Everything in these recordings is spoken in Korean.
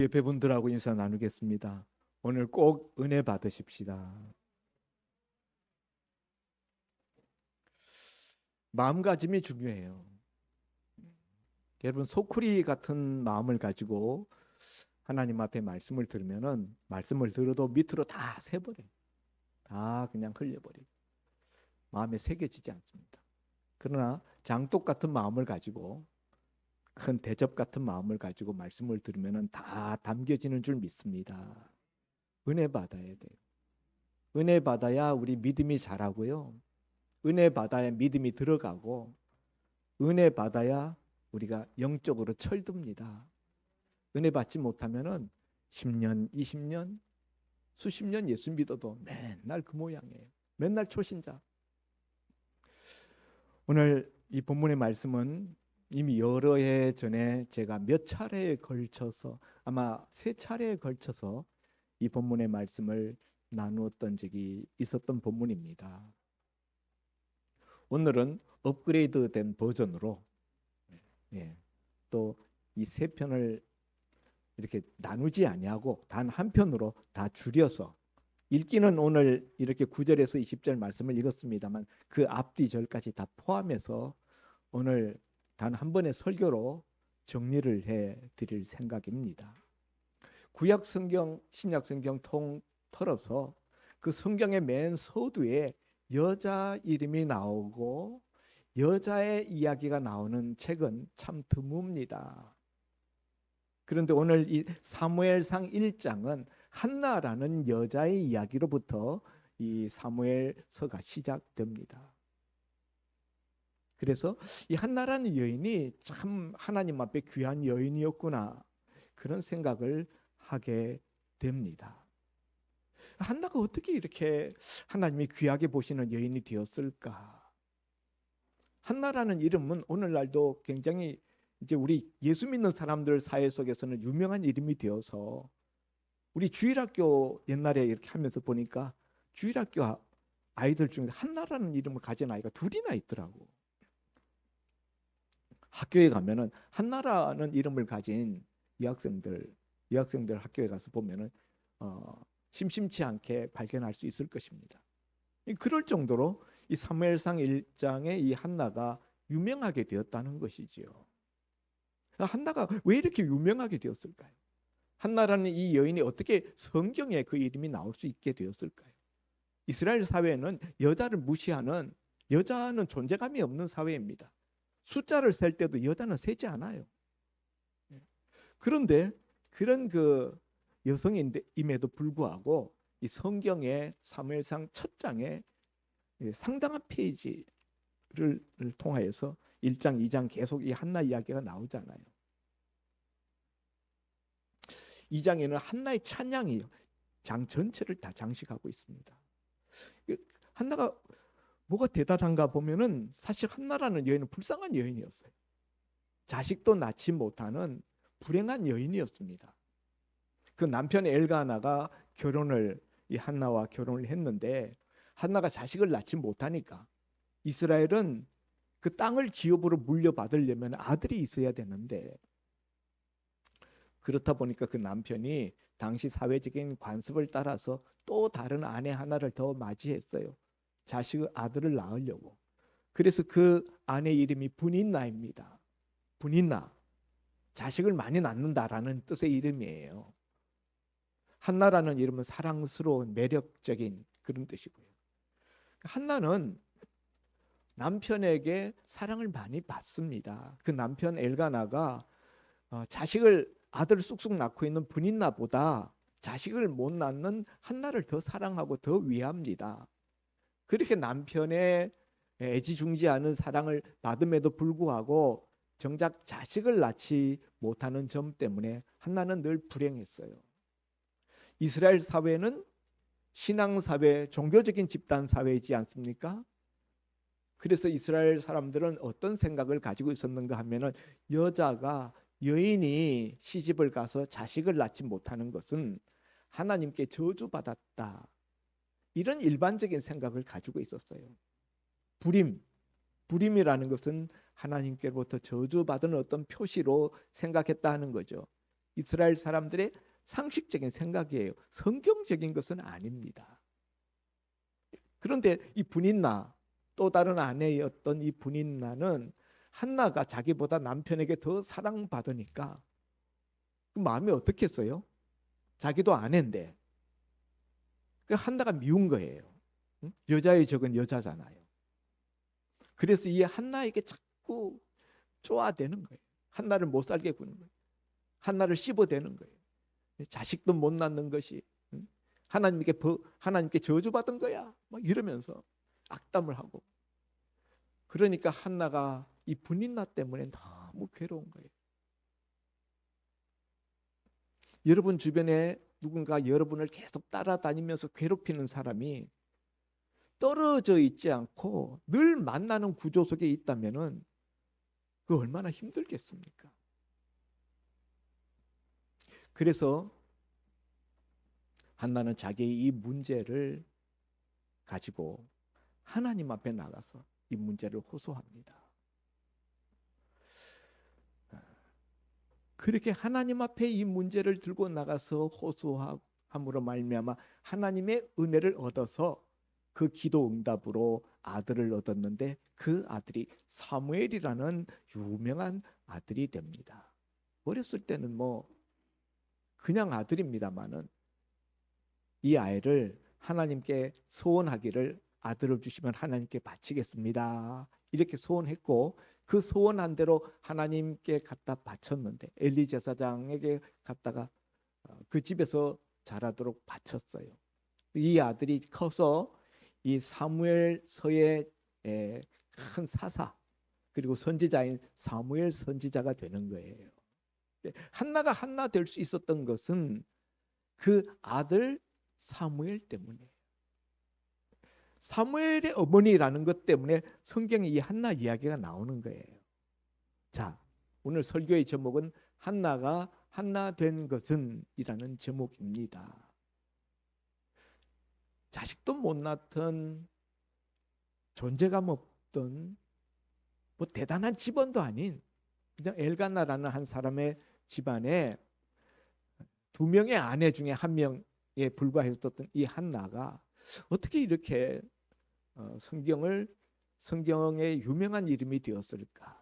예배분들하고 인사 나누겠습니다. 오늘 꼭 은혜 받으십시다. 마음가짐이 중요해요. 여러분 소쿠리 같은 마음을 가지고 하나님 앞에 말씀을 들으면은 말씀을 들어도 밑으로 다 새버려. 다 그냥 흘려버려. 마음에 새겨지지 않습니다. 그러나 장독 같은 마음을 가지고 큰 대접 같은 마음을 가지고 말씀을 들으면은 다 담겨지는 줄 믿습니다. 은혜 받아야 돼요. 은혜 받아야 우리 믿음이 자라고요. 은혜 받아야 믿음이 들어가고 은혜 받아야 우리가 영적으로 철듭니다. 은혜 받지 못하면은 10년, 20년, 수십 년 예수 믿어도 맨날 그 모양이에요. 맨날 초신자. 오늘 이 본문의 말씀은 이미 여러 해 전에 제가 몇 차례에 걸쳐서 아마 세 차례에 걸쳐서 이 본문의 말씀을 나누었던 적이 있었던 본문입니다. 오늘은 업그레이드된 버전으로 또 이 세 편을 이렇게 나누지 아니하고 단 한 편으로 다 줄여서 읽기는 오늘 이렇게 9절에서 20절 말씀을 읽었습니다만 그 앞뒤 절까지 다 포함해서 오늘 단 한 번의 설교로 정리를 해 드릴 생각입니다. 구약 성경, 신약 성경 통틀어서 그 성경의 맨 서두에 여자 이름이 나오고 여자의 이야기가 나오는 책은 참 드뭅니다. 그런데 오늘 이 사무엘상 1장은 한나라는 여자의 이야기로부터 이 사무엘서가 시작됩니다. 그래서 이 한나라는 여인이 참 하나님 앞에 귀한 여인이었구나 그런 생각을 하게 됩니다. 한나가 어떻게 이렇게 하나님이 귀하게 보시는 여인이 되었을까? 한나라는 이름은 오늘날도 굉장히 이제 우리 예수 믿는 사람들 사회 속에서는 유명한 이름이 되어서 우리 주일학교 옛날에 이렇게 하면서 보니까 주일학교 아이들 중에 한나라는 이름을 가진 아이가 둘이나 있더라고. 학교에 가면은 한나라는 이름을 가진 여학생들 학교에 가서 보면은 심심치 않게 발견할 수 있을 것입니다. 그럴 정도로 이 사무엘상 1장의 이 한나가 유명하게 되었다는 것이지요. 한나가 왜 이렇게 유명하게 되었을까요? 한나라는 이 여인이 어떻게 성경에 그 이름이 나올 수 있게 되었을까요? 이스라엘 사회는 여자를 무시하는 여자는 존재감이 없는 사회입니다. 숫자를 셀 때도 여자는 세지 않아요. 그런데 그런 그 여성임에도 불구하고 이 성경의 사무엘상 첫 장에 상당한 페이지를 통하여서 1장, 2장 계속 이 한나 이야기가 나오잖아요. 2장에는 한나의 찬양이 장 전체를 다 장식하고 있습니다. 한나가 뭐가 대단한가 보면은 사실 한나라는 여인은 불쌍한 여인이었어요. 자식도 낳지 못하는 불행한 여인이었습니다. 그 남편 엘가나가 이 한나와 결혼을 했는데 한나가 자식을 낳지 못하니까 이스라엘은 그 땅을 기업으로 물려받으려면 아들이 있어야 되는데 그렇다 보니까 그 남편이 당시 사회적인 관습을 따라서 또 다른 아내 하나를 더 맞이했어요. 아들을 낳으려고. 그래서 그 아내 이름이 분인나입니다. 분인나. 자식을 많이 낳는다라는 뜻의 이름이에요. 한나라는 이름은 사랑스러운 매력적인 그런 뜻이고요. 한나는 남편에게 사랑을 많이 받습니다. 그 남편 엘가나가 아들을 쑥쑥 낳고 있는 분인나보다 자식을 못 낳는 한나를 더 사랑하고 더 위합니다. 그렇게 남편의 애지중지하는 사랑을 받음에도 불구하고 정작 자식을 낳지 못하는 점 때문에 한나는 늘 불행했어요. 이스라엘 사회는 신앙사회, 종교적인 집단 사회이지 않습니까? 그래서 이스라엘 사람들은 어떤 생각을 가지고 있었는가 하면은 여인이 시집을 가서 자식을 낳지 못하는 것은 하나님께 저주받았다. 이런 일반적인 생각을 가지고 있었어요. 불임이라는 것은 하나님께로부터 저주받은 어떤 표시로 생각했다 하는 거죠. 이스라엘 사람들의 상식적인 생각이에요. 성경적인 것은 아닙니다. 그런데 이 분인나, 또 다른 아내였던 이 분인나는 한나가 자기보다 남편에게 더 사랑받으니까 그 마음이 어떻겠어요? 자기도 아내인데 그 한나가 미운 거예요. 응? 여자의 적은 여자잖아요. 그래서 이 한나에게 자꾸 쪼아대는 거예요. 한나를 못 살게 구는 거예요. 한나를 씹어대는 거예요. 자식도 못 낳는 것이 응? 하나님께 저주받은 거야. 막 이러면서 악담을 하고. 그러니까 한나가 이 분인나 때문에 너무 괴로운 거예요. 여러분 주변에 누군가 여러분을 계속 따라다니면서 괴롭히는 사람이 떨어져 있지 않고 늘 만나는 구조 속에 있다면은 그 얼마나 힘들겠습니까? 그래서 한나는 자기의 이 문제를 가지고 하나님 앞에 나가서 이 문제를 호소합니다. 그렇게 하나님 앞에 이 문제를 들고 나가서 호소함으로 말미암아 하나님의 은혜를 얻어서 그 기도 응답으로 아들을 얻었는데 그 아들이 사무엘이라는 유명한 아들이 됩니다. 어렸을 때는 뭐 그냥 아들입니다마는 이 아이를 하나님께 소원하기를 아들을 주시면 하나님께 바치겠습니다. 이렇게 소원했고 그 소원한 대로 하나님께 갖다 바쳤는데 엘리 제사장에게 갖다가 그 집에서 자라도록 바쳤어요. 이 아들이 커서 이 사무엘서의 큰 사사 그리고 선지자인 사무엘 선지자가 되는 거예요. 한나가 한나 될 수 있었던 것은 그 아들 사무엘 때문에 사무엘의 어머니라는 것 때문에 성경에 이 한나 이야기가 나오는 거예요. 자, 오늘 설교의 제목은 한나가 한나 된 것은 이라는 제목입니다. 자식도 못 낳던 존재감 없던 뭐 대단한 집안도 아닌 그냥 엘가나라는 한 사람의 집안에 두 명의 아내 중에 한 명에 불과했었던 이 한나가 어떻게 이렇게 성경의 유명한 이름이 되었을까?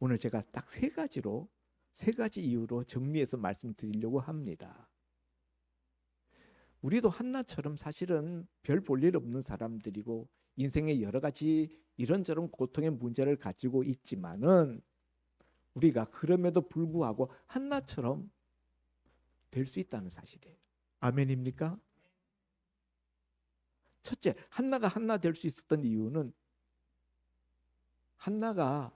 오늘 제가 딱 세 가지 이유로 정리해서 말씀드리려고 합니다. 우리도 한나처럼 사실은 별 볼 일 없는 사람들이고 인생에 여러 가지 이런저런 고통의 문제를 가지고 있지만은 우리가 그럼에도 불구하고 한나처럼 될 수 있다는 사실이에요. 아멘입니까? 첫째, 한나가 한나 될 수 있었던 이유는 한나가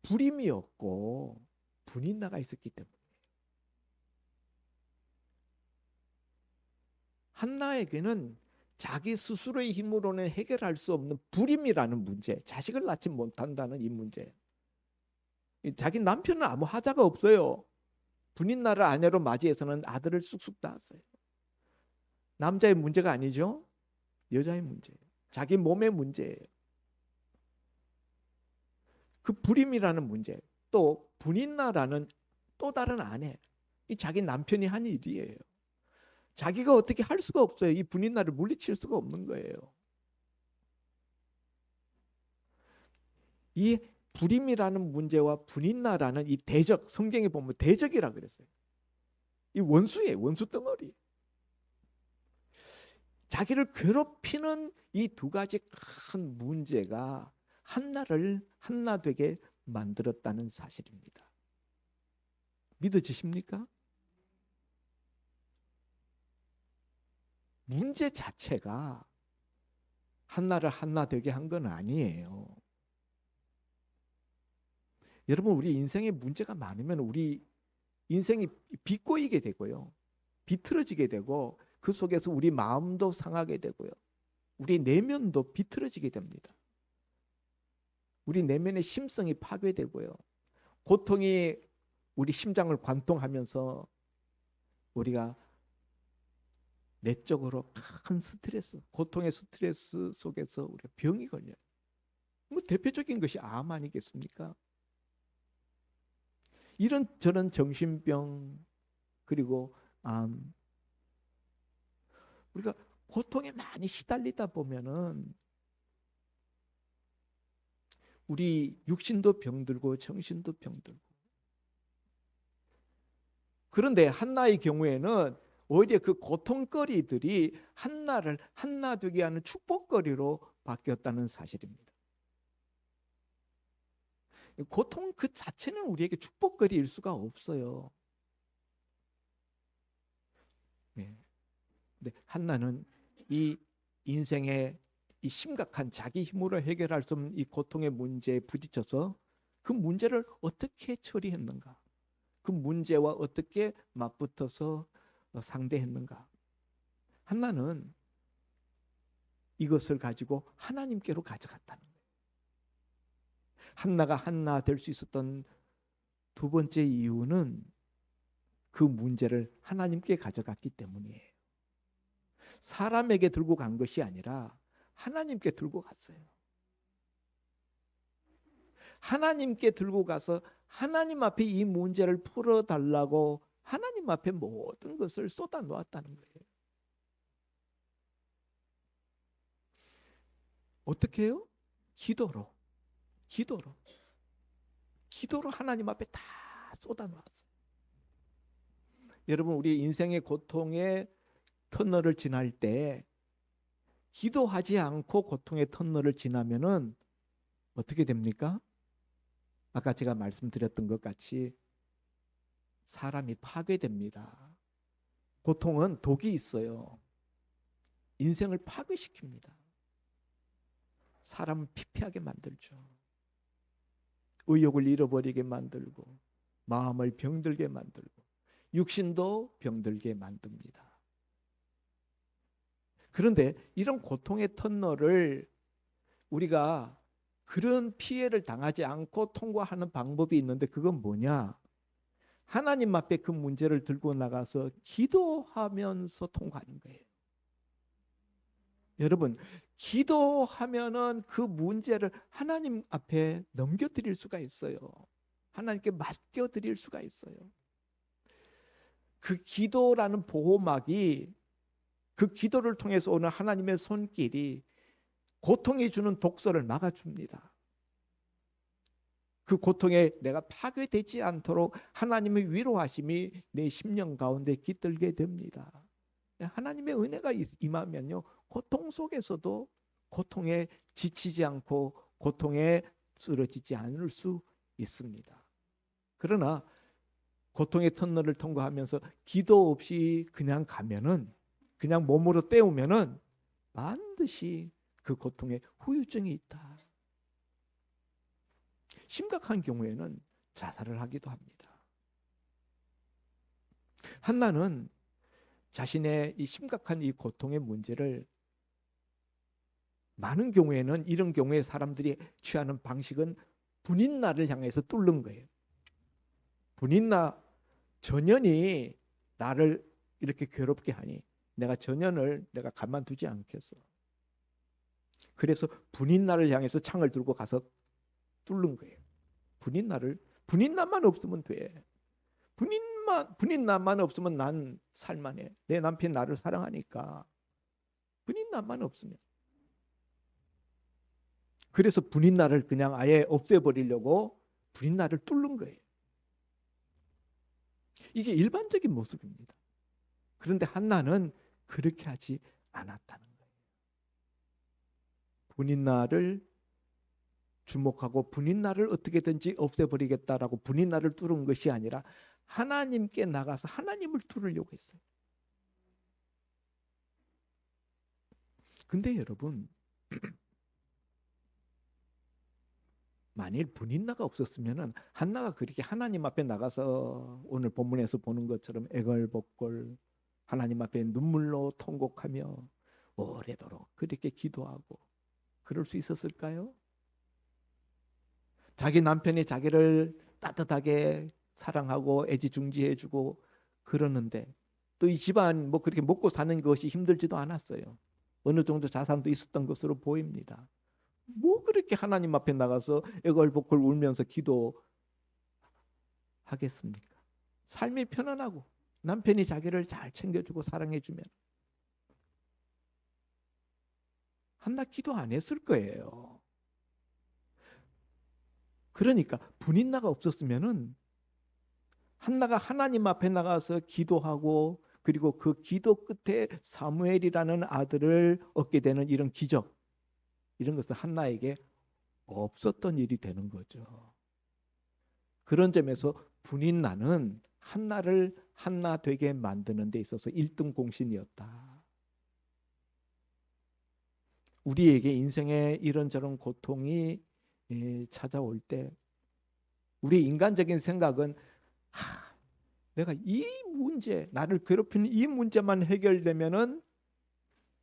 불임이었고 분인나가 있었기 때문에. 한나에게는 자기 스스로의 힘으로는 해결할 수 없는 불임이라는 문제, 자식을 낳지 못한다는 이 문제. 자기 남편은 아무 하자가 없어요. 분인나를 아내로 맞이해서는 아들을 쑥쑥 낳았어요. 남자의 문제가 아니죠. 여자의 문제예요. 자기 몸의 문제예요. 그 불임이라는 문제, 또 분인나라는 또 다른 아내, 이 자기 남편이 한 일이에요. 자기가 어떻게 할 수가 없어요. 이 분인나를 물리칠 수가 없는 거예요. 이 불임이라는 문제와 분인나라는 이 대적, 성경에 보면 대적이라 그랬어요. 이 원수예요. 원수 덩어리. 자기를 괴롭히는 이 두 가지 큰 문제가 한나를 한나되게 만들었다는 사실입니다. 믿어지십니까? 문제 자체가 한나를 한나되게 한 건 아니에요. 여러분, 우리 인생에 문제가 많으면 우리 인생이 비꼬이게 되고요. 비틀어지게 되고 그 속에서 우리 마음도 상하게 되고요. 우리 내면도 비틀어지게 됩니다. 우리 내면의 심성이 파괴되고요. 고통이 우리 심장을 관통하면서 우리가 내적으로 큰 스트레스, 고통의 스트레스 속에서 우리가 병이 걸려요. 뭐 대표적인 것이 암 아니겠습니까? 이런 저런 정신병 그리고 우리가 고통에 많이 시달리다 보면은 우리 육신도 병들고 정신도 병들고. 그런데 한나의 경우에는 오히려 그 고통거리들이 한나를 한나 되게 하는 축복거리로 바뀌었다는 사실입니다. 고통 그 자체는 우리에게 축복거리일 수가 없어요. 네. 근데 한나는 이 인생의 이 심각한 자기 힘으로 해결할 수 없는 이 고통의 문제에 부딪혀서 그 문제를 어떻게 처리했는가? 그 문제와 어떻게 맞붙어서 상대했는가? 한나는 이것을 가지고 하나님께로 가져갔다는 거예요. 한나가 한나 될 수 있었던 두 번째 이유는 그 문제를 하나님께 가져갔기 때문이에요. 사람에게 들고 간 것이 아니라 하나님께 들고 갔어요. 하나님께 들고 가서 하나님 앞에 이 문제를 풀어달라고 하나님 앞에 모든 것을 쏟아 놓았다는 거예요. 어떻게 해요? 기도로 하나님 앞에 다 쏟아 놓았어요. 여러분, 우리 인생의 고통의 터널을 지날 때 기도하지 않고 고통의 터널을 지나면은 어떻게 됩니까? 아까 제가 말씀드렸던 것 같이 사람이 파괴됩니다. 고통은 독이 있어요. 인생을 파괴시킵니다. 사람을 피폐하게 만들죠. 의욕을 잃어버리게 만들고 마음을 병들게 만들고 육신도 병들게 만듭니다. 그런데 이런 고통의 터널을 우리가 그런 피해를 당하지 않고 통과하는 방법이 있는데 그건 뭐냐? 하나님 앞에 그 문제를 들고 나가서 기도하면서 통과하는 거예요. 여러분, 기도하면은 그 문제를 하나님 앞에 넘겨드릴 수가 있어요. 하나님께 맡겨드릴 수가 있어요. 그 기도라는 보호막이 그 기도를 통해서 오는 하나님의 손길이 고통이 주는 독소를 막아줍니다. 그 고통에 내가 파괴되지 않도록 하나님의 위로하심이 내 심령 가운데 깃들게 됩니다. 하나님의 은혜가 임하면요, 고통 속에서도 고통에 지치지 않고 고통에 쓰러지지 않을 수 있습니다. 그러나 고통의 터널을 통과하면서 기도 없이 그냥 가면은, 그냥 몸으로 때우면은 반드시 그 고통에 후유증이 있다. 심각한 경우에는 자살을 하기도 합니다. 한나는 자신의 이 심각한 이 고통의 문제를, 많은 경우에는 이런 경우에 사람들이 취하는 방식은 분인나를 향해서 뚫는 거예요. 분인나, 전연이 나를 이렇게 괴롭게 하니 내가 전연을 내가 가만두지 않겠어. 그래서 분인나를 향해서 창을 들고 가서 뚫는 거예요. 분인나만 없으면 돼. 분인나만 없으면 난 살만해. 내 남편이 나를 사랑하니까. 분인나만 없으면. 그래서 분인나를 그냥 아예 없애버리려고 분인나를 뚫는 거예요. 이게 일반적인 모습입니다. 그런데 한나는 그렇게 하지 않았다는 거예요. 분인나를 주목하고 분인나를 어떻게든지 없애버리겠다라고 분인나를 뚫은 것이 아니라 하나님께 나가서 하나님을 뚫으려고 했어요. 근데 여러분, 만일 분인나가 없었으면 한나가 그렇게 하나님 앞에 나가서 오늘 본문에서 보는 것처럼 애걸복걸 하나님 앞에 눈물로 통곡하며 오래도록 그렇게 기도하고 그럴 수 있었을까요? 자기 남편이 자기를 따뜻하게 사랑하고 애지중지해주고 그러는데 또 이 집안 뭐 그렇게 먹고 사는 것이 힘들지도 않았어요. 어느 정도 자산도 있었던 것으로 보입니다. 뭐 그렇게 하나님 앞에 나가서 애걸복걸 울면서 기도하겠어요? 하겠습니까? 삶이 편안하고 남편이 자기를 잘 챙겨주고 사랑해주면 한나 기도 안 했을 거예요. 그러니까 분인나가 없었으면은 한나가 하나님 앞에 나가서 기도하고 그리고 그 기도 끝에 사무엘이라는 아들을 얻게 되는 이런 기적, 이런 것은 한나에게 없었던 일이 되는 거죠. 그런 점에서 분인나는 한나를 한나 되게 만드는 데 있어서 1등 공신이었다. 우리에게 인생에 이런저런 고통이 찾아올 때 우리 인간적인 생각은 내가 이 문제, 나를 괴롭히는 이 문제만 해결되면은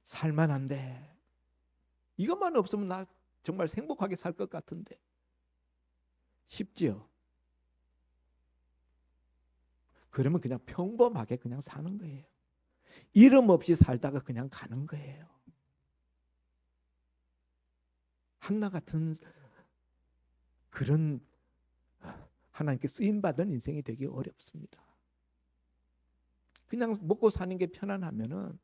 살만한데 이것만 없으면 나 정말 행복하게 살 것 같은데 쉽지요. 그러면 그냥 평범하게 그냥 사는 거예요. 이름 없이 살다가 그냥 가는 거예요. 한나 같은 그런 하나님께 쓰임받은 인생이 되기 어렵습니다. 그냥 먹고 사는 게 편안하면은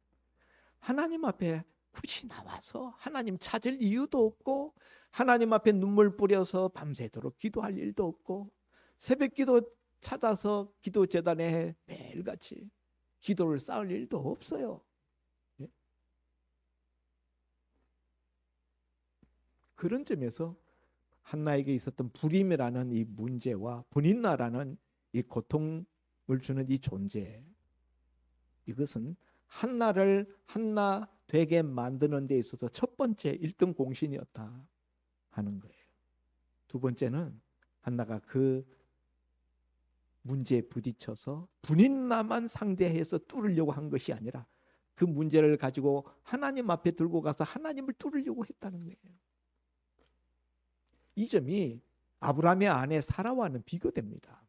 하나님 앞에 굳이 나와서 하나님 찾을 이유도 없고 하나님 앞에 눈물 뿌려서 밤새도록 기도할 일도 없고 새벽 기도 찾아서 기도 재단에 매일같이 기도를 쌓을 일도 없어요. 예? 그런 점에서 한나에게 있었던 불임이라는 이 문제와 분인나라는 이 고통을 주는 이 존재, 이것은 한나를 한나 되게 만드는 데 있어서 첫 번째 1등 공신이었다 하는 거예요. 두 번째는 한나가 그 문제에 부딪혀서 분인나만 상대해서 뚫으려고 한 것이 아니라 그 문제를 가지고 하나님 앞에 들고 가서 하나님을 뚫으려고 했다는 거예요. 이 점이 아브라함의 아내 사라와는 비교됩니다.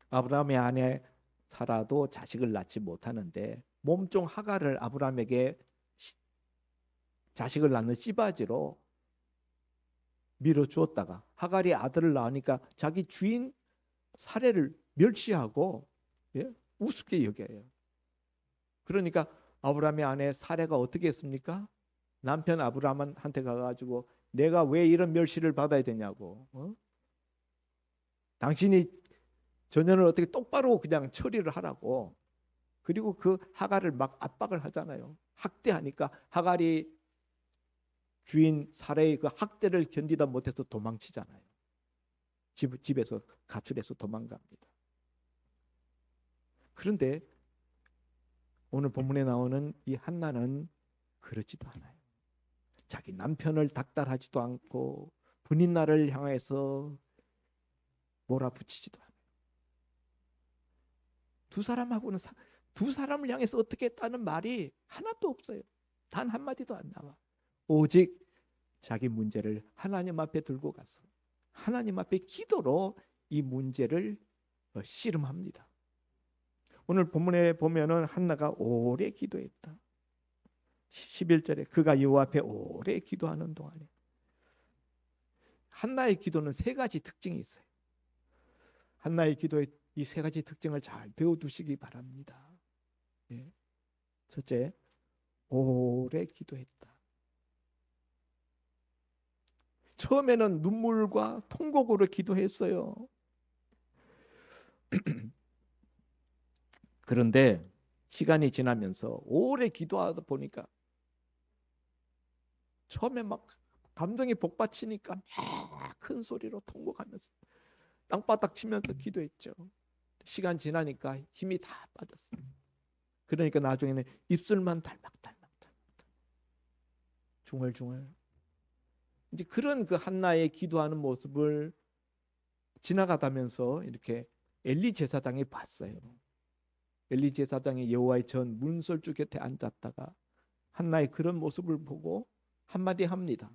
아브라함의 아내 사라도 자식을 낳지 못하는데 몸종 하갈을 아브라함에게 자식을 낳는 씨바지로 밀어주었다가 하갈이 아들을 낳으니까 자기 주인 사례를 멸시하고 우습게 여겨요. 그러니까 아브라함의 아내 사례가 어떻게 했습니까? 남편 아브라함한테 가가지고 내가 왜 이런 멸시를 받아야 되냐고. 당신이 전년을 어떻게 똑바로 그냥 처리를 하라고. 그리고 그 하갈을 막 압박을 하잖아요. 학대하니까 하갈이 주인 사례의 그 학대를 견디다 못해서 도망치잖아요. 집에서 가출해서 도망갑니다. 그런데 오늘 본문에 나오는 이 한나는 그렇지도 않아요. 자기 남편을 닥달하지도 않고 분인나를 향해서 몰아붙이지도 않아요. 두 사람을 향해서 어떻게 했다는 말이 하나도 없어요. 단 한마디도 안 나와. 오직 자기 문제를 하나님 앞에 들고 가서 하나님 앞에 기도로 이 문제를 씨름합니다. 오늘 본문에 보면은 한나가 오래 기도했다. 11절에 그가 여호와 앞에 오래 기도하는 동안에 한나의 기도는 세 가지 특징이 있어요. 한나의 기도의 이 세 가지 특징을 잘 배워두시기 바랍니다. 첫째, 오래 기도했다. 처음에는 눈물과 통곡으로 기도했어요. 그런데 시간이 지나면서 오래 기도하다 보니까 처음에 막 감정이 복받치니까 막 큰 소리로 통곡하면서 땅바닥 치면서 기도했죠. 시간 지나니까 힘이 다 빠졌어요. 그러니까 나중에는 입술만 달막달막 중얼중얼. 이제 그런 그 한나의 기도하는 모습을 지나가다면서 이렇게 엘리 제사장이 봤어요. 엘리 제사장이 여호와의 전 문설주 곁에 앉았다가 한나의 그런 모습을 보고 한마디 합니다.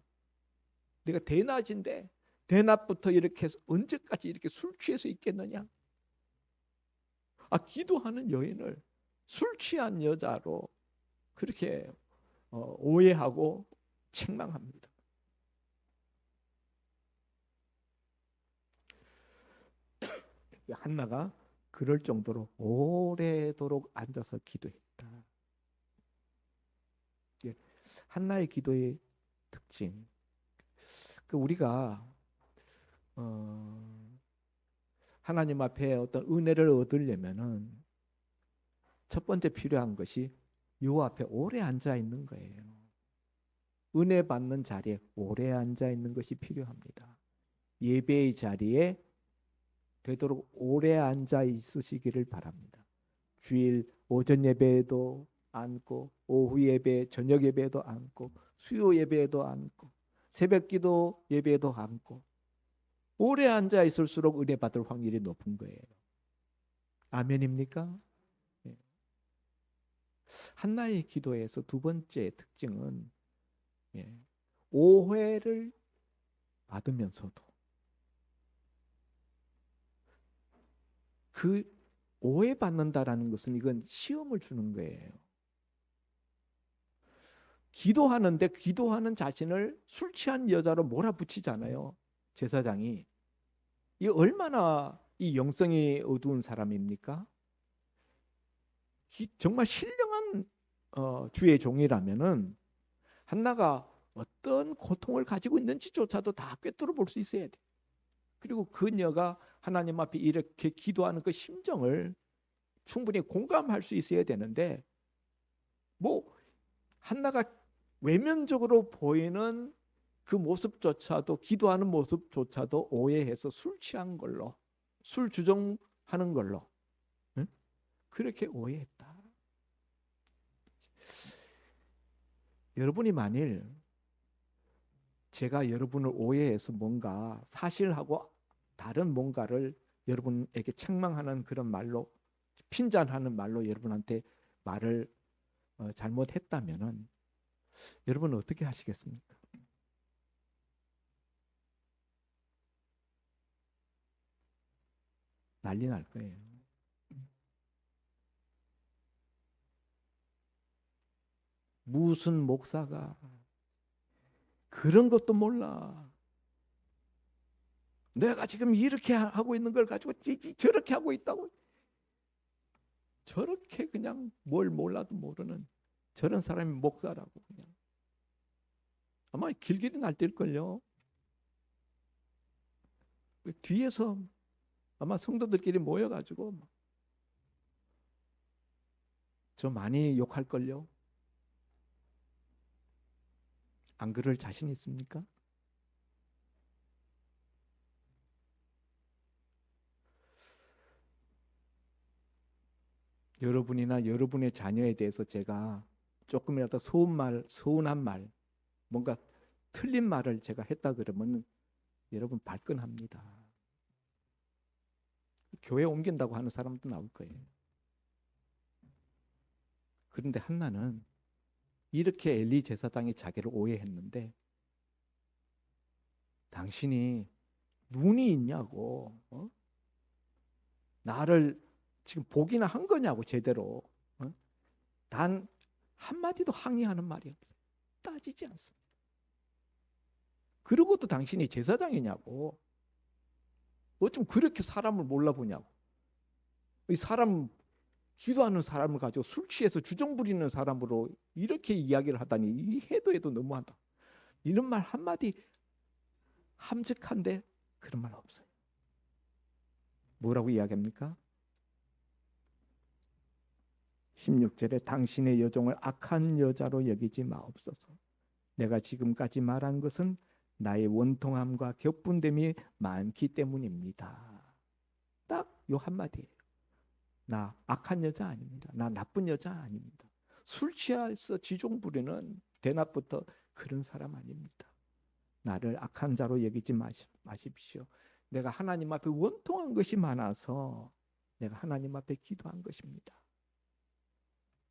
내가 대낮인데 대낮부터 이렇게 해서 언제까지 이렇게 술 취해서 있겠느냐? 기도하는 여인을 술 취한 여자로 그렇게 오해하고 책망합니다. 한나가 그럴 정도로 오래도록 앉아서 기도했다. 예, 한나의 기도의 특징. 우리가 하나님 앞에 어떤 은혜를 얻으려면은 첫 번째 필요한 것이 요 앞에 오래 앉아 있는 거예요. 은혜 받는 자리에 오래 앉아 있는 것이 필요합니다. 예배의 자리에 되도록 오래 앉아 있으시기를 바랍니다. 주일 오전 예배에도 앉고, 오후 예배, 저녁 예배에도 앉고, 수요 예배에도 앉고, 새벽기도 예배에도 앉고, 오래 앉아 있을수록 은혜 받을 확률이 높은 거예요. 아멘입니까? 네. 한나의 기도에서 두 번째 특징은 오해를 받으면서도 그 오해받는다라는 것은 이건 시험을 주는 거예요. 기도하는데 기도하는 자신을 술 취한 여자로 몰아붙이잖아요. 제사장이. 이 얼마나 이 영성이 어두운 사람입니까? 정말 신령한 주의 종이라면은 한나가 어떤 고통을 가지고 있는지조차도 다 꿰뚫어 볼 수 있어야 돼. 그리고 그녀가 하나님 앞에 이렇게 기도하는 그 심정을 충분히 공감할 수 있어야 되는데, 뭐 한나가 외면적으로 보이는 그 모습조차도, 기도하는 모습조차도 오해해서 술 취한 걸로, 술 주정하는 걸로, 응? 그렇게 오해했다. 여러분이 만일 제가 여러분을 오해해서 뭔가 사실하고 다른 뭔가를 여러분에게 책망하는 그런 말로, 핀잔하는 말로 여러분한테 말을 잘못했다면은 여러분은 어떻게 하시겠습니까? 난리 날 거예요. 무슨 목사가 그런 것도 몰라. 내가 지금 이렇게 하고 있는 걸 가지고 저렇게 하고 있다고. 저렇게 그냥 뭘 몰라도 모르는 저런 사람이 목사라고 그냥. 아마 길길이 날뛸걸요. 뒤에서 아마 성도들끼리 모여가지고 저 많이 욕할걸요. 안 그럴 자신 있습니까? 여러분이나 여러분의 자녀에 대해서 제가 조금이라도 서운한 말, 뭔가 틀린 말을 제가 했다 그러면 여러분 발끈합니다. 교회 옮긴다고 하는 사람도 나올 거예요. 그런데 한나는 이렇게 엘리 제사장이 자기를 오해했는데, 당신이 눈이 있냐고, 나를 지금 보기나 한 거냐고 제대로, 단 한마디도 항의하는 말이 없어요. 따지지 않습니다. 그러고도 당신이 제사장이냐고, 어쩜 그렇게 사람을 몰라보냐고. 이 사람, 기도하는 사람을 가지고 술 취해서 주정 부리는 사람으로 이렇게 이야기를 하다니, 이 해도 너무하다. 이런 말 한마디 함직한데 그런 말 없어요. 뭐라고 이야기합니까? 16절에 당신의 여종을 악한 여자로 여기지 마옵소서. 내가 지금까지 말한 것은 나의 원통함과 격분됨이 많기 때문입니다. 딱 요 한마디예요. 나 악한 여자 아닙니다. 나 나쁜 여자 아닙니다. 술 취해서 지종 부리는 대낮부터 그런 사람 아닙니다. 나를 악한 자로 여기지 마십시오. 내가 하나님 앞에 원통한 것이 많아서 내가 하나님 앞에 기도한 것입니다.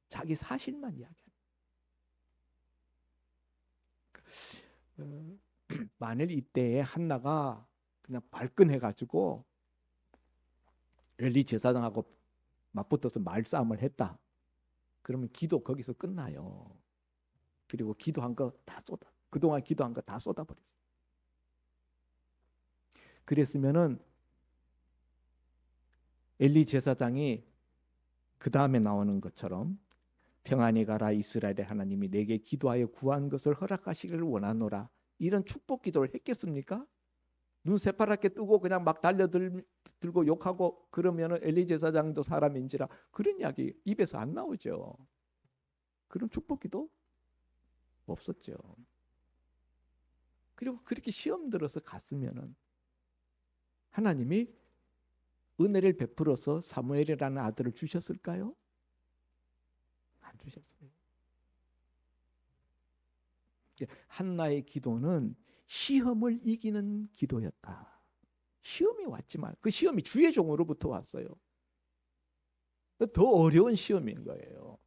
자기 사실만 이야기합니다. 만일 이때에 한나가 그냥 발끈해가지고 엘리 제사장하고 맞붙어서 말싸움을 했다. 그러면 기도 거기서 끝나요. 그리고 기도한 거 다 그동안 기도한 거 다 쏟아버렸어요. 그랬으면은 엘리 제사장이 그 다음에 나오는 것처럼 평안히 가라 이스라엘의 하나님이 내게 기도하여 구한 것을 허락하시기를 원하노라. 이런 축복 기도를 했겠습니까? 눈 새파랗게 뜨고 그냥 막 달려들고 욕하고 그러면은 엘리 제사장도 사람인지라 그런 이야기 입에서 안 나오죠. 그런 축복 기도 없었죠. 그리고 그렇게 시험 들어서 갔으면은 하나님이 은혜를 베풀어서 사무엘이라는 아들을 주셨을까요? 안 주셨어요. 한나의 기도는 시험을 이기는 기도였다. 시험이 왔지만 그 시험이 주의 종으로부터 왔어요. 더 어려운 시험인 거예요.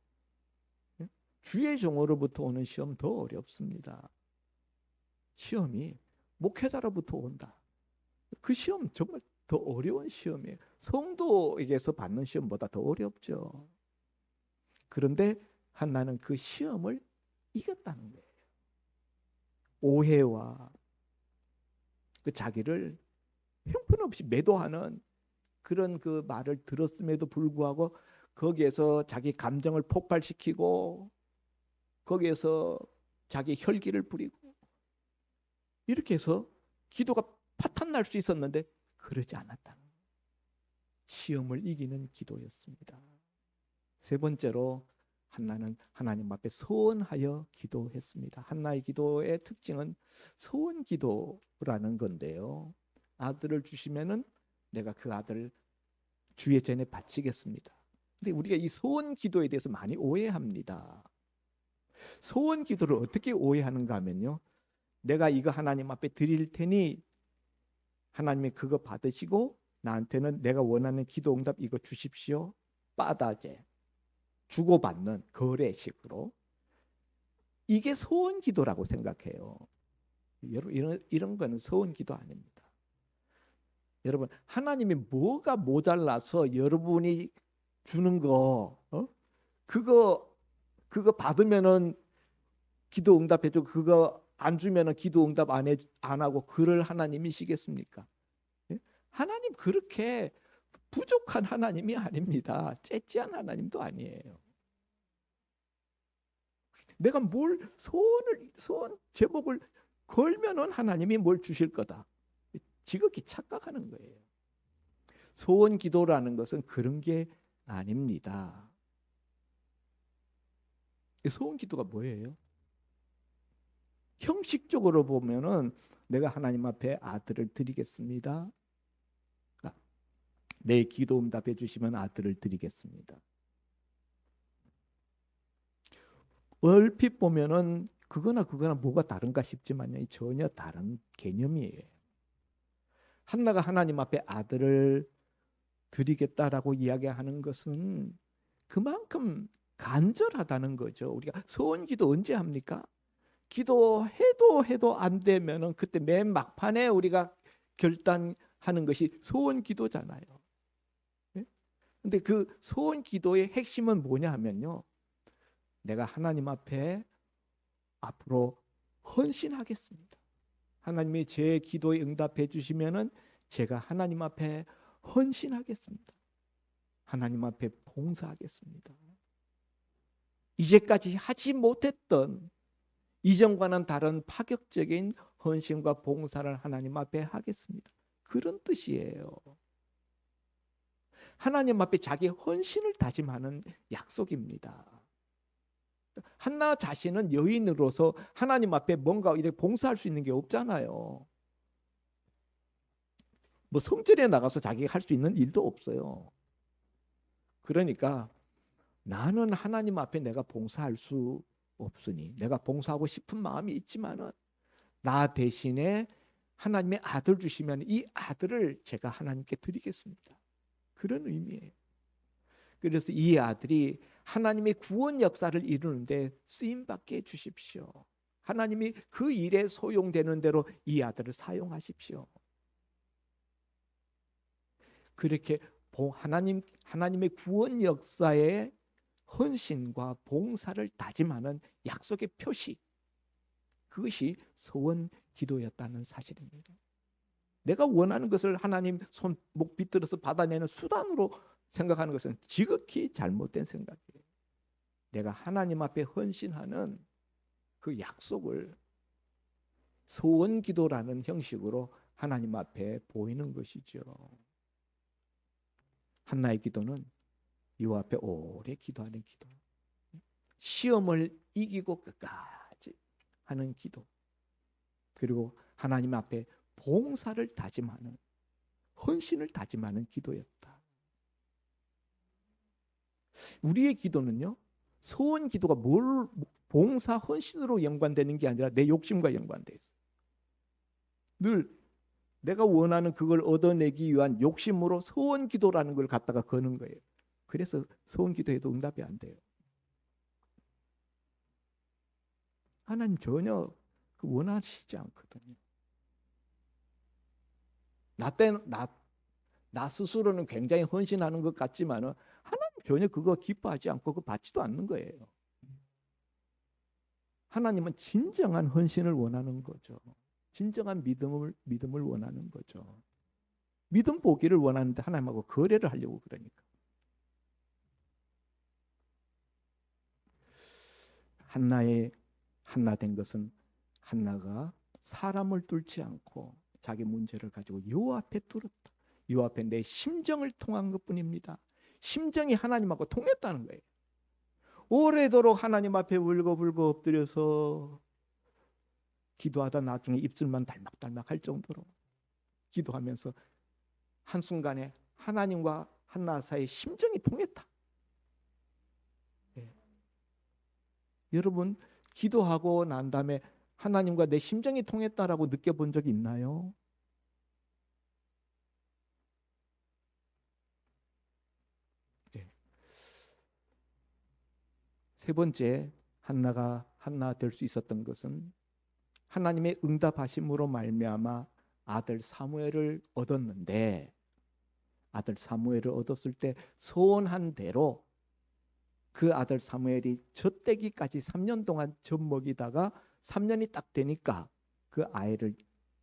주의 종으로부터 오는 시험 더 어렵습니다. 시험이 목회자로부터 온다. 그 시험 정말 더 어려운 시험이에요. 성도에게서 받는 시험보다 더 어렵죠. 그런데 한나는 그 시험을 이겼다는 거예요. 오해와 그 자기를 형편없이 매도하는 그런 그 말을 들었음에도 불구하고 거기에서 자기 감정을 폭발시키고 거기에서 자기 혈기를 부리고 이렇게 해서 기도가 파탄날 수 있었는데 그러지 않았다는 시험을 이기는 기도였습니다. 세 번째로 한나는 하나님 앞에 소원하여 기도했습니다. 한나의 기도의 특징은 소원 기도라는 건데요. 아들을 주시면은 내가 그 아들을 주의 전에 바치겠습니다. 근데 우리가 이 소원 기도에 대해서 많이 오해합니다. 소원 기도를 어떻게 오해하는가 하면요. 내가 이거 하나님 앞에 드릴 테니 하나님이 그거 받으시고 나한테는 내가 원하는 기도 응답 이거 주십시오. 빠다제 주고받는 거래식으로 이게 소원 기도라고 생각해요. 여러분 이런 거는 소원 기도 아닙니다. 여러분 하나님이 뭐가 모자라서 여러분이 주는 거 그거 받으면은 기도 응답해주고 그거 안 주면은 기도 응답 안 하고 그럴 하나님이시겠습니까? 예? 하나님 그렇게 부족한 하나님이 아닙니다. 째째한 하나님도 아니에요. 내가 뭘 소원 제목을 걸면은 하나님이 뭘 주실 거다. 지극히 착각하는 거예요. 소원 기도라는 것은 그런 게 아닙니다. 소원 기도가 뭐예요? 형식적으로 보면은 내가 하나님 앞에 아들을 드리겠습니다. 내 기도 응답해 주시면 아들을 드리겠습니다. 얼핏 보면은 그거나 뭐가 다른가 싶지만요. 전혀 다른 개념이에요. 한나가 하나님 앞에 아들을 드리겠다라고 이야기하는 것은 그만큼 간절하다는 거죠. 우리가 소원기도 언제 합니까? 기도해도 안 되면은 그때 맨 막판에 우리가 결단하는 것이 소원기도잖아요. 네? 근데 그 소원기도의 핵심은 뭐냐 하면요. 내가 하나님 앞에 앞으로 헌신하겠습니다. 하나님이 제 기도에 응답해 주시면은 제가 하나님 앞에 헌신하겠습니다. 하나님 앞에 봉사하겠습니다. 이제까지 하지 못했던 이전과는 다른 파격적인 헌신과 봉사를 하나님 앞에 하겠습니다. 그런 뜻이에요. 하나님 앞에 자기 헌신을 다짐하는 약속입니다. 한나 자신은 여인으로서 하나님 앞에 뭔가 이렇게 봉사할 수 있는 게 없잖아요. 뭐 성전에 나가서 자기가 할 수 있는 일도 없어요. 그러니까 나는 하나님 앞에 내가 봉사할 수 없으니 내가 봉사하고 싶은 마음이 있지만은 나 대신에 하나님의 아들 주시면 이 아들을 제가 하나님께 드리겠습니다. 그런 의미예요. 그래서 이 아들이 하나님의 구원 역사를 이루는데 쓰임받게 해주십시오. 하나님이 그 일에 소용되는 대로 이 아들을 사용하십시오. 그렇게 하나님의 구원 역사에 헌신과 봉사를 다짐하는 약속의 표시, 그것이 소원 기도였다는 사실입니다. 내가 원하는 것을 하나님 손목 비틀어서 받아내는 수단으로 생각하는 것은 지극히 잘못된 생각이에요. 내가 하나님 앞에 헌신하는 그 약속을 소원 기도라는 형식으로 하나님 앞에 보이는 것이죠. 한나의 기도는 이 앞에 오래 기도하는 기도, 시험을 이기고 끝까지 하는 기도, 그리고 하나님 앞에 봉사를 다짐하는, 헌신을 다짐하는 기도였다. 우리의 기도는요, 소원 기도가 봉사 헌신으로 연관되는 게 아니라 내 욕심과 연관돼 있어요. 늘 내가 원하는 그걸 얻어내기 위한 욕심으로 소원 기도라는 걸 갖다가 거는 거예요. 그래서 소원 기도에도 응답이 안 돼요. 하나님 전혀 원하시지 않거든요. 나 스스로는 굉장히 헌신하는 것 같지만은 하나님 전혀 그거 기뻐하지 않고 그거 받지도 않는 거예요. 하나님은 진정한 헌신을 원하는 거죠. 진정한 믿음을 원하는 거죠. 믿음 보기를 원하는데 하나님하고 거래를 하려고 그러니까. 한나 된 것은 한나가 사람을 뚫지 않고 자기 문제를 가지고 요 앞에 뚫었다. 요 앞에 내 심정을 통한 것뿐입니다. 심정이 하나님하고 통했다는 거예요. 오래도록 하나님 앞에 울고불고 엎드려서 기도하다 나중에 입술만 달막달막 할 정도로 기도하면서 한순간에 하나님과 한나 사이의 심정이 통했다. 네. 여러분 기도하고 난 다음에 하나님과 내 심정이 통했다라고 느껴본 적이 있나요? 네. 세 번째 한나가 한나 될 수 있었던 것은 하나님의 응답하심으로 말미암아 아들 사무엘을 얻었는데, 아들 사무엘을 얻었을 때 소원한 대로 그 아들 사무엘이 젖대기까지 3년 동안 젖 먹이다가 3년이 딱 되니까 그 아이를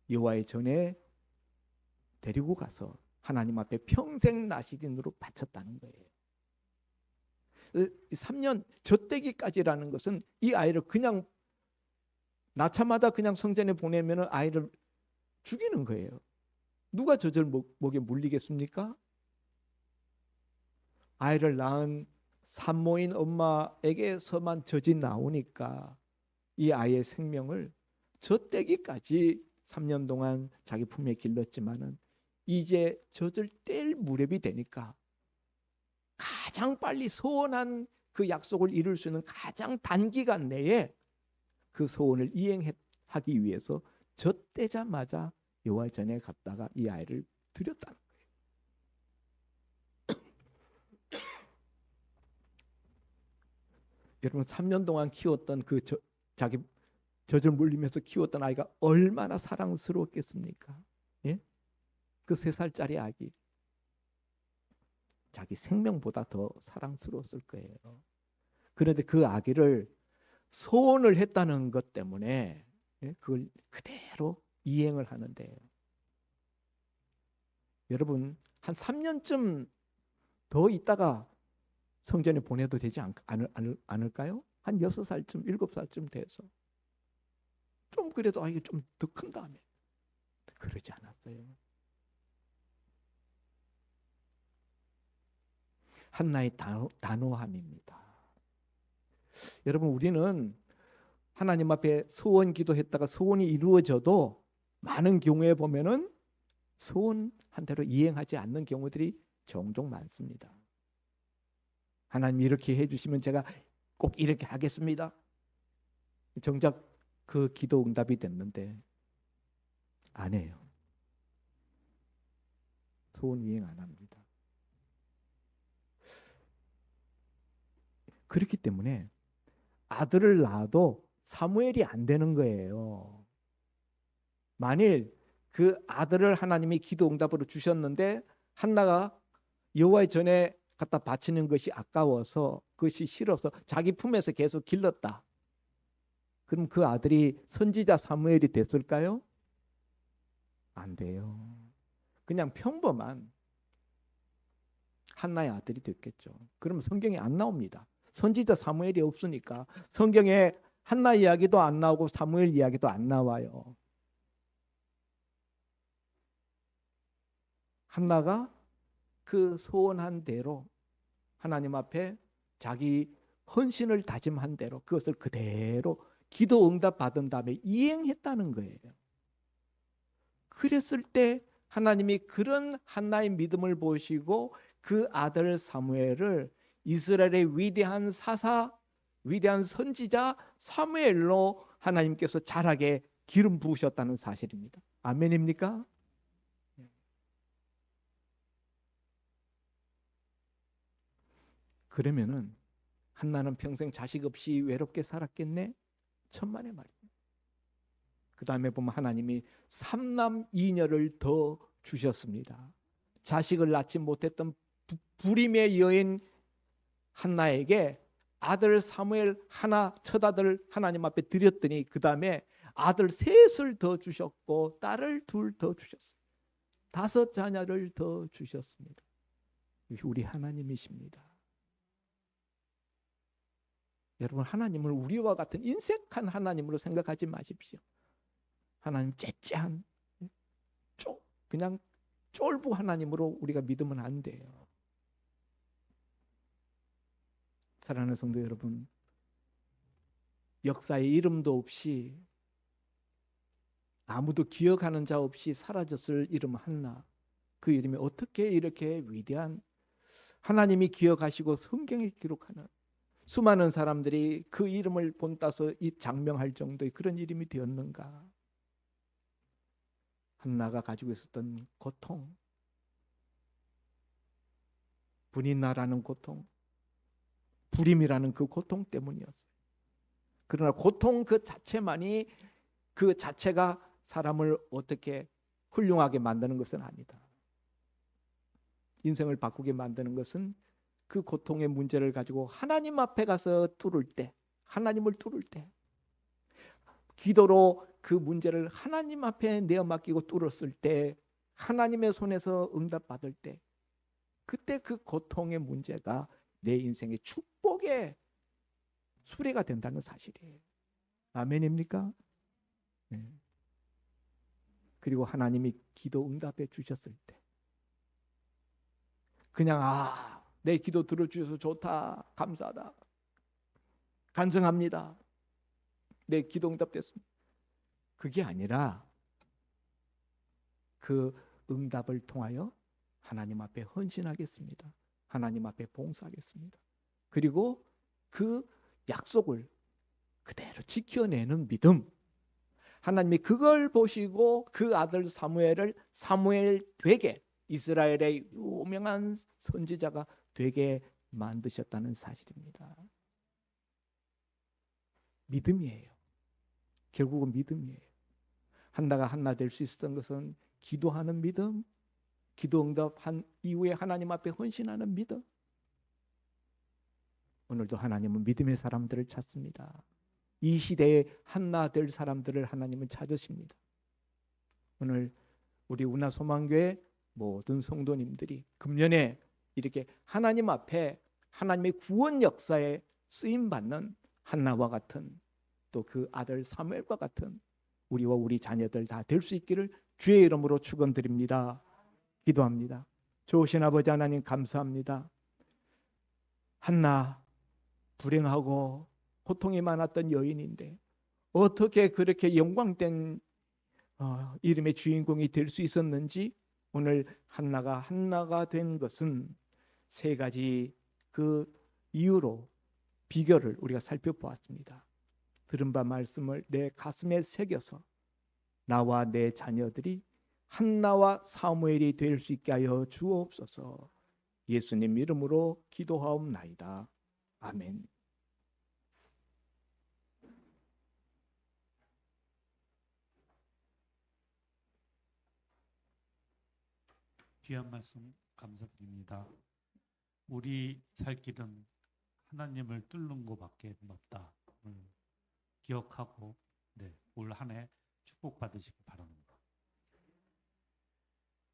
여호와의 전에 데리고 가서 하나님 앞에 평생 나시린으로 바쳤다는 거예요. 3년 젖대기까지라는 것은 이 아이를 그냥 낳자마자 그냥 성전에 보내면 아이를 죽이는 거예요. 누가 젖을 목에 물리겠습니까? 아이를 낳은 산모인 엄마에게서만 젖이 나오니까 이 아이의 생명을 젖대기까지 3년 동안 자기 품에 길렀지만은 이제 젖을 뗄 무렵이 되니까 가장 빨리 소원한 그 약속을 이룰 수 있는 가장 단기간 내에 그 소원을 이행하기 위해서 젖대자마자 여호와 전에 갔다가 이 아이를 드렸다는 거예요. 여러분 3년 동안 키웠던 그 자기 젖을 물리면서 키웠던 아이가 얼마나 사랑스러웠겠습니까? 예? 그 3살짜리 아기 자기 생명보다 더 사랑스러웠을 거예요. 그런데 그 아기를 소원을 했다는 것 때문에 그걸 그대로 이행을 하는데요. 여러분 한 3년쯤 더 있다가 성전에 보내도 되지 않을까요? 한 6살쯤 7살쯤 돼서 좀 그래도 이게 좀 더 큰 다음에 그러지 않았어요. 한나의 단호함입니다. 여러분 우리는 하나님 앞에 소원 기도했다가 소원이 이루어져도 많은 경우에 보면은 소원한 대로 이행하지 않는 경우들이 종종 많습니다. 하나님 이렇게 해주시면 제가 꼭 이렇게 하겠습니다. 정작 그 기도 응답이 됐는데 안 해요. 소원 이행 안 합니다. 그렇기 때문에 아들을 낳아도 사무엘이 안 되는 거예요. 만일 그 아들을 하나님이 기도 응답으로 주셨는데 한나가 여호와의 전에 갖다 바치는 것이 아까워서 그것이 싫어서 자기 품에서 계속 길렀다. 그럼 그 아들이 선지자 사무엘이 됐을까요? 안 돼요. 그냥 평범한 한나의 아들이 됐겠죠. 그럼 성경에 안 나옵니다. 선지자 사무엘이 없으니까 성경에 한나 이야기도 안 나오고 사무엘 이야기도 안 나와요. 한나가 그 소원한 대로 하나님 앞에 자기 헌신을 다짐한 대로 그것을 그대로 기도 응답 받은 다음에 이행했다는 거예요. 그랬을 때 하나님이 그런 한나의 믿음을 보시고 그 아들 사무엘을 이스라엘의 위대한 사사, 위대한 선지자 사무엘로 하나님께서 자라게 기름 부으셨다는 사실입니다. 아멘입니까? 그러면은 한나는 평생 자식 없이 외롭게 살았겠네? 천만의 말씀. 그 다음에 보면 하나님이 삼남 이녀를 더 주셨습니다. 자식을 낳지 못했던 불임의 여인 한나에게 아들 사무엘 하나 첫 아들 하나님 앞에 드렸더니 그 다음에 아들 셋을 더 주셨고 딸을 둘 더 주셨어요. 5 자녀를 더 주셨습니다. 우리 하나님이십니다. 여러분 하나님을 우리와 같은 인색한 하나님으로 생각하지 마십시오. 하나님 째째한 그냥 쫄부 하나님으로 우리가 믿으면 안 돼요. 사랑하는 성도 여러분, 역사의 이름도 없이 아무도 기억하는 자 없이 사라졌을 이름 한나, 그 이름이 어떻게 이렇게 위대한 하나님이 기억하시고 성경에 기록하는 수많은 사람들이 그 이름을 본따서 장명할 정도의 그런 이름이 되었는가? 한나가 가지고 있었던 고통, 분이나라는 고통, 불임이라는 그 고통 때문이었어요. 그러나 고통 그 자체만이 그 자체가 사람을 어떻게 훌륭하게 만드는 것은 아니다. 인생을 바꾸게 만드는 것은 그 고통의 문제를 가지고 하나님 앞에 가서 뚫을 때, 하나님을 뚫을 때, 기도로 그 문제를 하나님 앞에 내어 맡기고 뚫었을 때, 하나님의 손에서 응답받을 때, 그때 그 고통의 문제가 내 인생의 축복의 수레가 된다는 사실이에요. 아멘입니까? 네. 그리고 하나님이 기도 응답해 주셨을 때 그냥 내 기도 들어주셔서 좋다, 감사하다, 간증합니다, 내 기도 응답됐습니다, 그게 아니라 그 응답을 통하여 하나님 앞에 헌신하겠습니다, 하나님 앞에 봉사하겠습니다, 그리고 그 약속을 그대로 지켜내는 믿음, 하나님이 그걸 보시고 그 아들 사무엘을 사무엘 되게 이스라엘의 유명한 선지자가 되게 만드셨다는 사실입니다. 믿음이에요. 결국은 믿음이에요. 한나가 한나 될 수 있었던 것은 기도하는 믿음, 기도 응답한 이후에 하나님 앞에 헌신하는 믿음. 오늘도 하나님은 믿음의 사람들을 찾습니다. 이 시대에 한나 될 사람들을 하나님은 찾으십니다. 오늘 우리 운하 소망교회 모든 성도님들이 금년에 이렇게 하나님 앞에 하나님의 구원 역사에 쓰임 받는 한나와 같은 또 그 아들 사무엘과 같은 우리와 우리 자녀들 다 될 수 있기를 주의 이름으로 축원드립니다. 기도합니다. 좋으신 아버지 하나님 감사합니다. 한나 불행하고 고통이 많았던 여인인데 어떻게 그렇게 영광된 이름의 주인공이 될 수 있었는지 오늘 한나가 된 것은 3가지 그 이유로 비결을 우리가 살펴보았습니다. 들은 바 말씀을 내 가슴에 새겨서 나와 내 자녀들이 한나와 사무엘이 될 수 있게 하여 주옵소서. 예수님 이름으로 기도하옵나이다. 아멘. 귀한 말씀 감사드립니다. 우리 살 길은 하나님을 뚫는 것밖에 없다. 기억하고 올 한 해 축복 받으시기 바랍니다.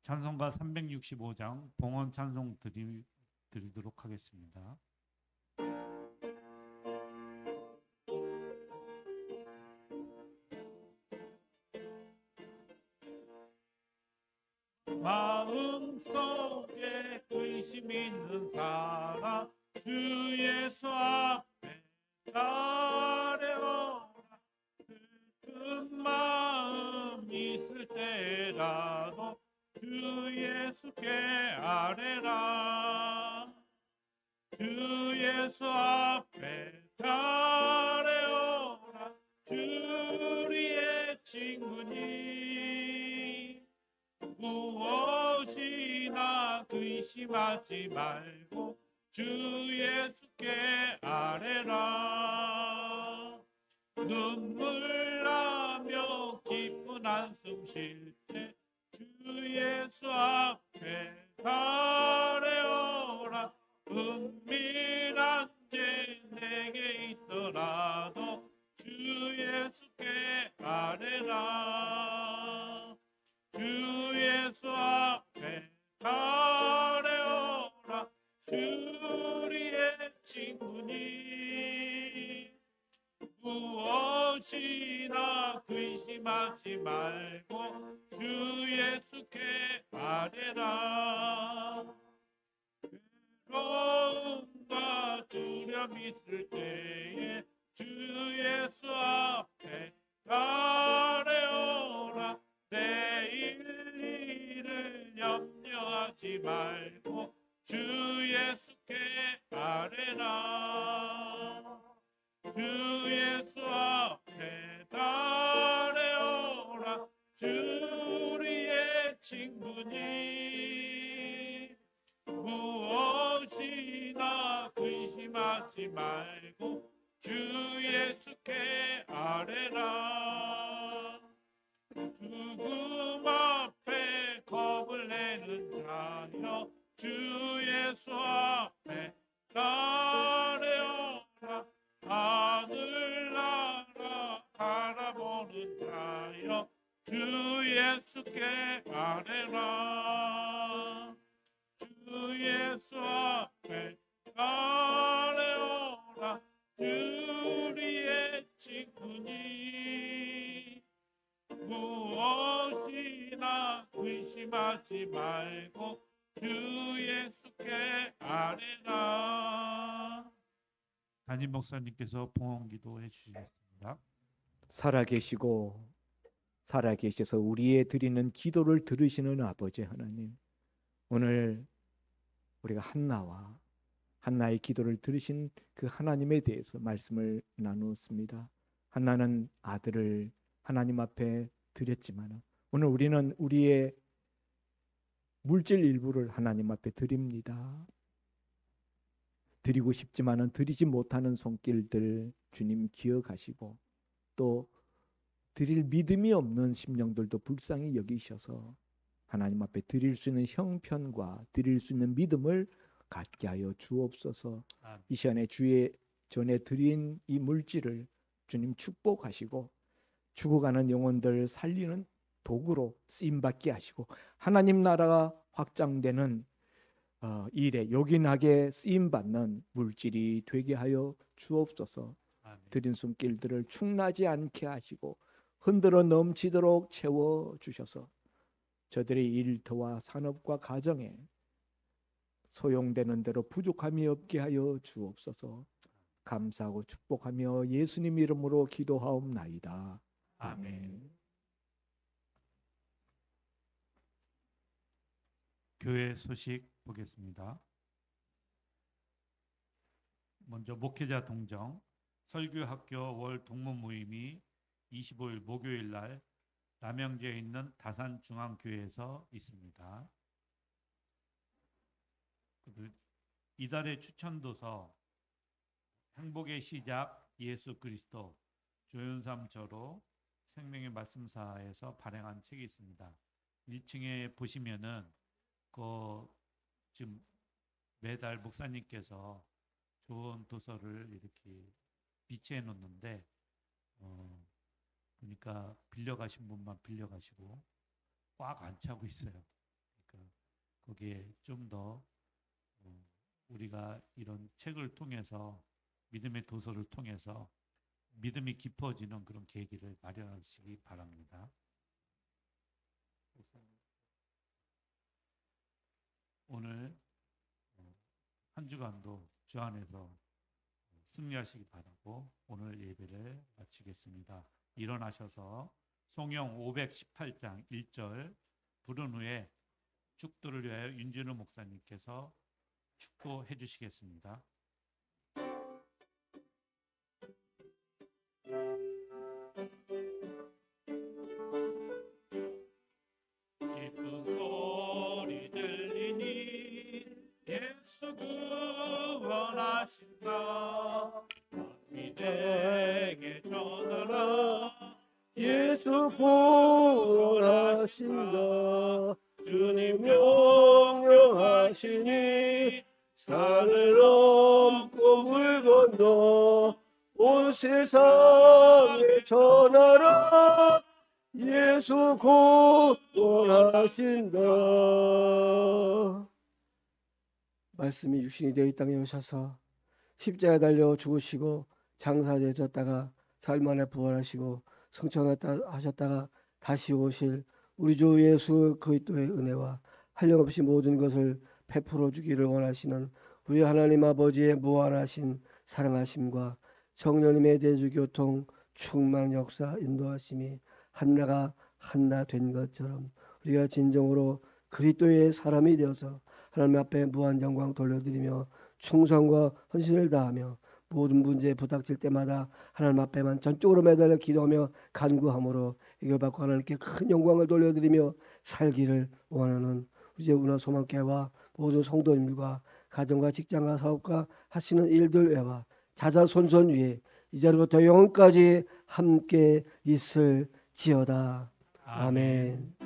찬송가 365장 봉헌 찬송 드리도록 하겠습니다. 마음속에 의심 있는 사람 주 예수 앞에 아뢰어라. 슬픈 마음 있을 때라도 주 예수께 아뢰라. 주 예수 앞에 아뢰어라. 주 우리의 친구니 무엇이나 의심하지 말고 주 예수께 아뢰라. 눈물 나며 기쁜 한숨 쉴 때 주 예수 앞에 아뢰어라. 은밀한 죄 내게 있더라도 주 예수께 아뢰라. 주 예수 앞에 아뢰어라. 주 우리의 친구니 무엇이나 근심하지 말고 주 예수께 아뢰라. 괴로움과 두려움 있을 때에 주 예수 앞에 아뢰어라. 내일 일을 염려하지 말고 주 예수께 아뢰라. 주 예수 앞에 아뢰어라. 주 우리의 친구니 무엇이나 근심하지 말고 주 예수께 아뢰라. 죽음 앞에 겁을 내는 자여 주 예수 앞에 아뢰어라. 하늘나라 바라보는 자여 주 예수께 아뢰라. 주 예수 앞에 아뢰어라. 주 우리의 친구니 무엇이나 의심하지 말고 주 예수께 아뢰라. 담임 목사님께서 봉헌 기도해 주시겠습니다. 살아계셔서 우리의 드리는 기도를 들으시는 아버지 하나님, 오늘 우리가 한나의 기도를 들으신 그 하나님에 대해서 말씀을 나누었습니다. 한나는 아들을 하나님 앞에 드렸지만 오늘 우리는 우리의 물질 일부를 하나님 앞에 드립니다. 드리고 싶지만은 드리지 못하는 손길들 주님 기억하시고, 또 드릴 믿음이 없는 심령들도 불쌍히 여기셔서 하나님 앞에 드릴 수 있는 형편과 드릴 수 있는 믿음을 갖게 하여 주옵소서. 이 시간에 주의 전에 드린 이 물질을 주님 축복하시고 죽어가는 영혼들 살리는 도구로 쓰임받게 하시고 하나님 나라가 확장되는 일에 요긴하게 쓰임받는 물질이 되게 하여 주옵소서. 드린 손길들을 충나지 않게 하시고 흔들어 넘치도록 채워주셔서 저들의 일터와 산업과 가정에 소용되는 대로 부족함이 없게 하여 주옵소서. 감사하고 축복하며 예수님 이름으로 기도하옵나이다. 아멘. 교회 소식 보겠습니다. 먼저 목회자 동정, 설교학교 월 동문 모임이 25일 목요일 날 남양주에 있는 다산중앙교회에서 있습니다. 이달의 추천도서 행복의 시작 예수 그리스도 조윤삼 저로 생명의 말씀사에서 발행한 책이 있습니다. 1층에 보시면은 지금 매달 목사님께서 좋은 도서를 이렇게 비치해 놓는데 보니까 빌려가신 분만 빌려가시고 꽉 안 차고 있어요. 거기에 좀 더 우리가 이런 책을 통해서 믿음의 도서를 통해서 믿음이 깊어지는 그런 계기를 마련하시기 바랍니다. 오늘 한 주간도 주 안에서 승리하시기 바라고 오늘 예배를 마치겠습니다. 일어나셔서 송영 518장 1절 부른 후에 축도를 위하여 윤진우 목사님께서 축도해 주시겠습니다. 기쁜 소리 들리니 예수 구원하신다. 믿에게 전하라. 예수 구원하신다. 주님 명령하시니 산을 넘고 물 건너 온 세상에 전하라. 예수 구원하신다. 말씀이 육신이 되어 이 땅에 오셔서 십자가에 달려 죽으시고 장사되셨다가 사흘 만에 부활하시고 승천하셨다가 다시 오실 우리 주 예수 그리스도의 은혜와 한량없이 모든 것을 베풀어 주기를 원하시는 우리 하나님 아버지의 무한하신 사랑하심과 성령님의 대주교통 충만 역사 인도하심이 한나가 한나 된 것처럼 우리가 진정으로 그리스도의 사람이 되어서 하나님 앞에 무한 영광 돌려드리며 충성과 헌신을 다하며 모든 문제에 부닥칠 때마다 하나님 앞에만 전적으로 매달려 기도하며 간구함으로 해결받고 하나님께 큰 영광을 돌려드리며 살기를 원하는 우리 운하 소망교회와 모든 성도님들과 가정과 직장과 사업과 하시는 일들 외와 자자손손 위에 이 자리부터 영원까지 함께 있을지어다. 아멘.